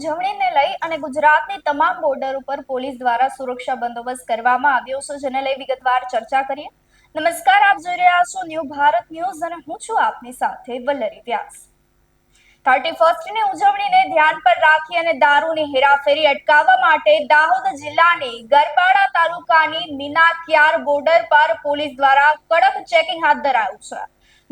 ઉજવણીને લઈ અને ગુજરાતની તમામ બોર્ડર ઉપર પોલીસ દ્વારા સુરક્ષા બંદોબસ્ત કરવામાં આવ્યો છે, જેને લઈ વિગતવાર ચર્ચા કરીએ. નમસ્કાર, આપ જોઈ રહ્યા છો ન્યૂ ભારત ન્યૂઝ અને હું છું આપની સાથે વલ્લરી વ્યાસ. 31મી ઉજવણીને ધ્યાન પર રાખી અને દારૂની હેરાફેરી અટકાવવા માટે દાહોદ જિલ્લાની ગરબાડા તાલુકાની મીનાક્યાર બોર્ડર પર પોલીસ દ્વારા કડક ચેકિંગ હાથ ધરાયું છે.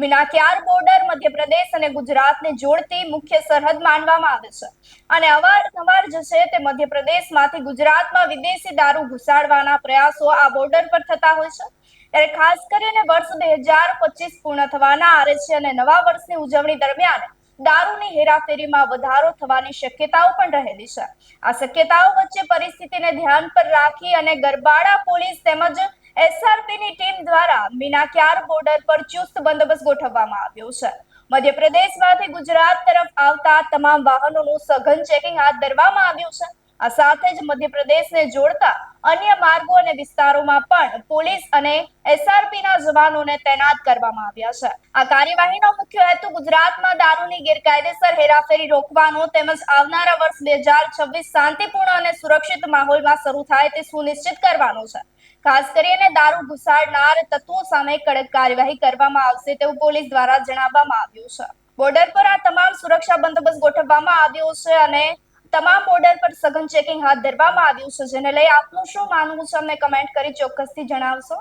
મીનાક્યાર બોર્ડર મધ્યપ્રદેશ અને ગુજરાતને જોડતી મુખ્ય સરહદ માનવામાં આવે છે અને અવારનવાર જે છે તે મધ્યપ્રદેશમાંથી ગુજરાતમાં વિદેશી દારૂ ઘુસાડવાના પ્રયાસો આ બોર્ડર પર થતા હોય છે. ત્યારે ખાસ કરીને વર્ષ 2025 પૂર્ણ થવાના આરે છે અને નવા વર્ષની ઉજવણી દરમિયાન દારૂની હેરાફેરીમાં વધારો થવાની શક્યતાઓ પણ રહેલી છે. આ શક્યતાઓ વચ્ચે પરિસ્થિતિને ધ્યાન પર રાખી અને ગરબાડા પોલીસ તેમજ એસઆરપીની ટીમ દ્વારા મીનાક્યાર બોર્ડર પર ચુસ્ત બંદોબસ્ત ગોઠવવામાં આવ્યો છે. મધ્યપ્રદેશમાંથી ગુજરાત તરફ આવતા તમામ વાહનોનું સઘન ચેકિંગ હાથ ધરવામાં આવ્યું છે. આ સાથે જ મધ્યપ્રદેશને જોડતા અન્ય માર્ગો અને વિસ્તારોમાં પણ પોલીસ અને એસઆરપીના જવાનોને તૈનાત કરવામાં આવ્યા છે. આ કાર્યવાહીનો મુખ્ય હેતુ ગુજરાતમાં દારૂની ગેરકાયદેસર હેરાફેરી રોકવાનો તેમજ આવનારા વર્ષ 2026 શાંતિપૂર્ણ અને સુરક્ષિત માહોલમાં શરૂ થાય તે સુનિશ્ચિત કરવાનો છે. ખાસ કરીને દારૂ ઘુસાડનાર તત્વો સામે કડક કાર્યવાહી કરવામાં આવશે તેવું પોલીસ દ્વારા જણાવવામાં આવ્યું છે. બોર્ડર પર આ તમામ સુરક્ષા બંદોબસ્ત ગોઠવવામાં આવ્યો છે અને તમામ બોર્ડર પર સઘન ચેકિંગ હાથ ધરવામાં આવ્યું છે, જેને લઈ આપનું શું માનવું છે અમને કમેન્ટ કરી ચોક્કસથી જણાવશો.